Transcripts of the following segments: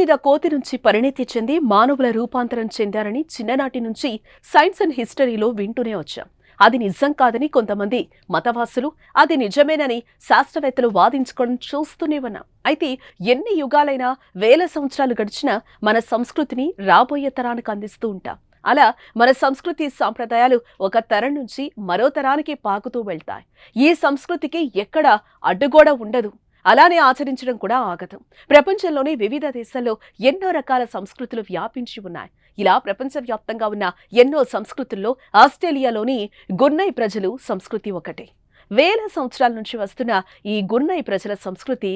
మీద కోతి నుంచి పరిణతి చెంది మానవుల రూపాంతరం చెందారని చిన్ననాటి నుంచి సైన్స్ అండ్ హిస్టరీలో వింటూనే వచ్చాం. అది నిజం కాదని కొంతమంది మతవాసులు, అది నిజమేనని శాస్త్రవేత్తలు వాదించుకోవడం చూస్తూనే ఉన్నాం. అయితే ఎన్ని యుగాలైనా, వేల సంవత్సరాలు గడిచినా మన సంస్కృతిని రాబోయే తరానికి అందిస్తూ ఉంటాం. అలా మన సంస్కృతి సాంప్రదాయాలు ఒక తరం నుంచి మరో తరానికి పాకుతూ వెళ్తాయి. ఈ సంస్కృతికి ఎక్కడ అడ్డుగోడ ఉండదు, అలానే ఆచరించడం కూడా ఆగదు. ప్రపంచంలోని వివిధ దేశాల్లో ఎన్నో రకాల సంస్కృతులు వ్యాపించి ఉన్నాయి. ఇలా ప్రపంచవ్యాప్తంగా ఉన్న ఎన్నో సంస్కృతుల్లో ఆస్ట్రేలియాలోని గుర్నై ప్రజలు సంస్కృతి ఒకటి. వేల సంవత్సరాల నుంచి వస్తున్న ఈ గుర్నై ప్రజల సంస్కృతి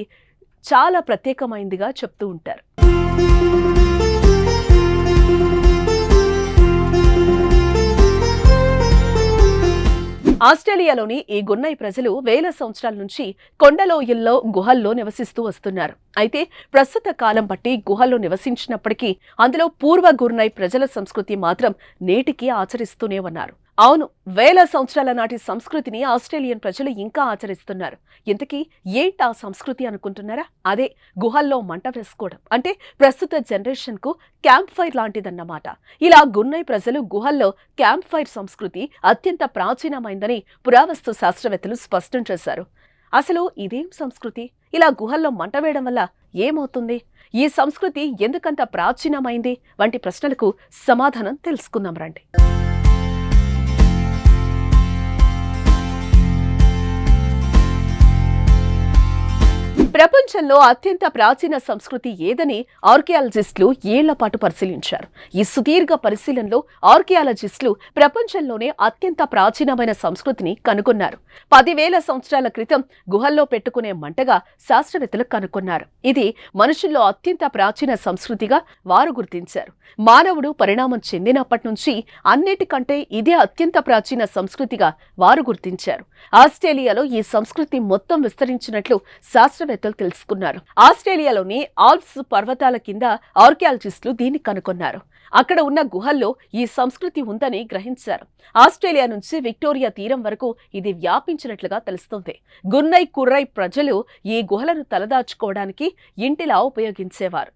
చాలా ప్రత్యేకమైందిగా చెప్తూ ఉంటారు. ఆస్ట్రేలియాలోని ఈ గుర్నై ప్రజలు వేల సంవత్సరాల నుంచి కొండలోయల్లో, గుహల్లో నివసిస్తూ వస్తున్నారు. అయితే ప్రస్తుత కాలం బట్టి గుహల్లో నివసించినప్పటికీ అందులో పూర్వ గుర్నై ప్రజల సంస్కృతి మాత్రం నేటికి ఆచరిస్తూనే ఉన్నారు. అవును, వేల సంవత్సరాల నాటి సంస్కృతిని ఆస్ట్రేలియన్ ప్రజలు ఇంకా ఆచరిస్తున్నారు. ఇంతకీ ఏంటి ఆ సంస్కృతి అనుకుంటున్నారా? అదే గుహల్లో మంట వేసుకోవడం. అంటే ప్రస్తుత జనరేషన్ కు క్యాంప్ ఫైర్ లాంటిదన్నమాట. ఇలా గుర్నై ప్రజలు గుహల్లో క్యాంప్ ఫైర్ సంస్కృతి అత్యంత ప్రాచీనమైందని పురావస్తు శాస్త్రవేత్తలు స్పష్టం చేశారు. అసలు ఇదేం సంస్కృతి? ఇలా గుహల్లో మంట వేయడం వల్ల ఏమవుతుంది? ఈ సంస్కృతి ఎందుకంత ప్రాచీనమైంది? వంటి ప్రశ్నలకు సమాధానం తెలుసుకుందాం రండి. ప్రపంచంలో అత్యంత ప్రాచీన సంస్కృతి ఏదని ఆర్కియాలజిస్టులు ఏళ్ల పాటు పరిశీలించారు. ఈ సుదీర్ఘ పరిశీలనలో ఆర్కియాలజిస్టులు ప్రపంచంలోనే అత్యంత ప్రాచీనమైన సంస్కృతిని కనుగొన్నారు. 10,000 సంవత్సరాల క్రితం గుహల్లో పెట్టుకునే మంటగా శాస్త్రవేత్తలు కనుగొన్నారు. ఇది మనుషుల్లో అత్యంత ప్రాచీన సంస్కృతిగా వారు గుర్తించారు. మానవుడు పరిణామం చెందినప్పటి నుంచి అన్నిటికంటే ఇదే అత్యంత ప్రాచీన సంస్కృతిగా వారు గుర్తించారు. ఆస్ట్రేలియాలో ఈ సంస్కృతి మొత్తం విస్తరించినట్లు శాస్త్రవేత్తలు తెలుసుకున్నారు. ఆస్ట్రేలియాలోని ఆల్ప్స్ పర్వతాల కింద ఆర్కియాలజిస్టులు దీన్ని కనుగొన్నారు. అక్కడ ఉన్న గుహల్లో ఈ సంస్కృతి ఉందని గ్రహించారు. ఆస్ట్రేలియా నుంచి విక్టోరియా తీరం వరకు ఇది వ్యాపించినట్లుగా తెలుస్తోంది. గుర్నై కుర్రై ప్రజలు ఈ గుహలను తలదాచుకోవడానికి ఇంటిలా ఉపయోగించేవారు.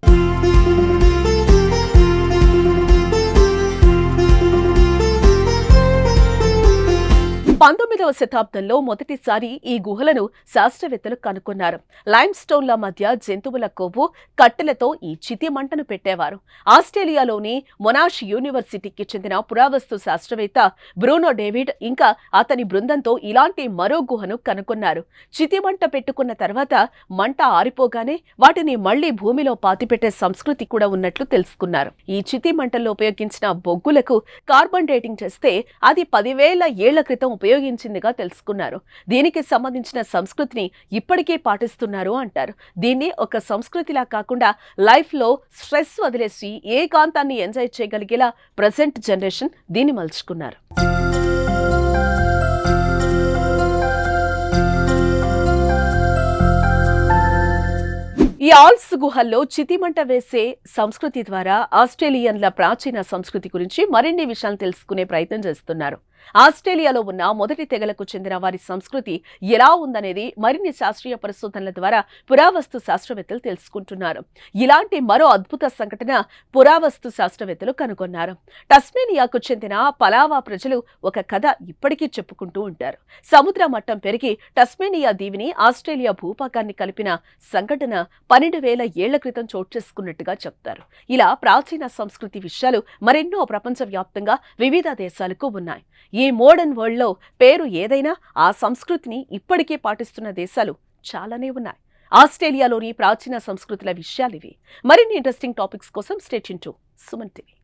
19వ శతాబ్దంలో మొదటిసారి ఈ గుహలను శాస్త్రవేత్తలు కనుగొన్నారు. లైమ్ స్టోన్ల మధ్య జంతువుల కొవ్వు కట్టెలతో ఈ చితి మంటను పెట్టేవారు. ఆస్ట్రేలియాలోని మొనాష్ యూనివర్సిటీకి చెందిన పురావస్తు శాస్త్రవేత్త బ్రూనో డేవిడ్ ఇంకా అతని బృందంతో ఇలాంటి మరో గుహను కనుగొన్నారు. చితి మంట పెట్టుకున్న తర్వాత మంట ఆరిపోగానే వాటిని మళ్లీ భూమిలో పాతిపెట్టే సంస్కృతి కూడా ఉన్నట్లు తెలుసుకున్నారు. ఈ చితి మంటల్లో ఉపయోగించిన బొగ్గులకు కార్బన్ డేటింగ్ చేస్తే అది 10,000 ఏళ్ల క్రితం ఉపయోగించిందిగా తెలుసుకున్నారు. దీనికి సంబంధించిన సంస్కృతిని ఇప్పటికే పాటిస్తున్నారు అంటారు. దీన్ని ఒక సంస్కృతిలా కాకుండా లైఫ్ లో స్ట్రెస్ వదిలేసి ఏకాంతాన్ని ఎంజాయ్ చేయగలిగేలా ప్రెజెంట్ జనరేషన్ దీన్ని మలుచుకున్నారు. ఈ ఆల్ప్స్ గుహల్లో చితిమంట వేసే సంస్కృతి ద్వారా ఆస్ట్రేలియన్ల ప్రాచీన సంస్కృతి గురించి మరిన్ని విషయాలు తెలుసుకునే ప్రయత్నం చేస్తున్నారు. ఆస్ట్రేలియాలో ఉన్న మొదటి తెగలకు చెందిన వారి సంస్కృతి ఎలా ఉందనేది మరిన్ని శాస్త్రీయ పరిశోధనల ద్వారా పురావస్తు శాస్త్రవేత్తలు తెలుసుకుంటున్నారు. ఇలాంటి మరో అద్భుత సంఘటన పురావస్తు శాస్త్రవేత్తలు కనుగొన్నారు. టస్మేనియాకు చెందిన పలావా ప్రజలు ఒక కథ ఇప్పటికీ చెప్పుకుంటూ ఉంటారు. సముద్ర మట్టం పెరిగి టస్మేనియా దీవిని ఆస్ట్రేలియా భూభాగాన్ని కలిపిన సంఘటన 12,000 ఏళ్ల క్రితం చోటు చేసుకున్నట్టుగా చెప్తారు. ఇలా ప్రాచీన సంస్కృతి విషయాలు మరెన్నో ప్రపంచవ్యాప్తంగా వివిధ దేశాలకు ఉన్నాయి. ఈ మోడర్న్ వరల్డ్ లో పేరు ఏదైనా ఆ సంస్కృతిని ఇప్పటికే పాటిస్తున్న దేశాలు చాలానే ఉన్నాయి. ఆస్ట్రేలియాలోని ప్రాచీన సంస్కృతుల విషయాలివి. మరిన్ని ఇంట్రెస్టింగ్ టాపిక్స్ కోసం stay tune to Suman TV.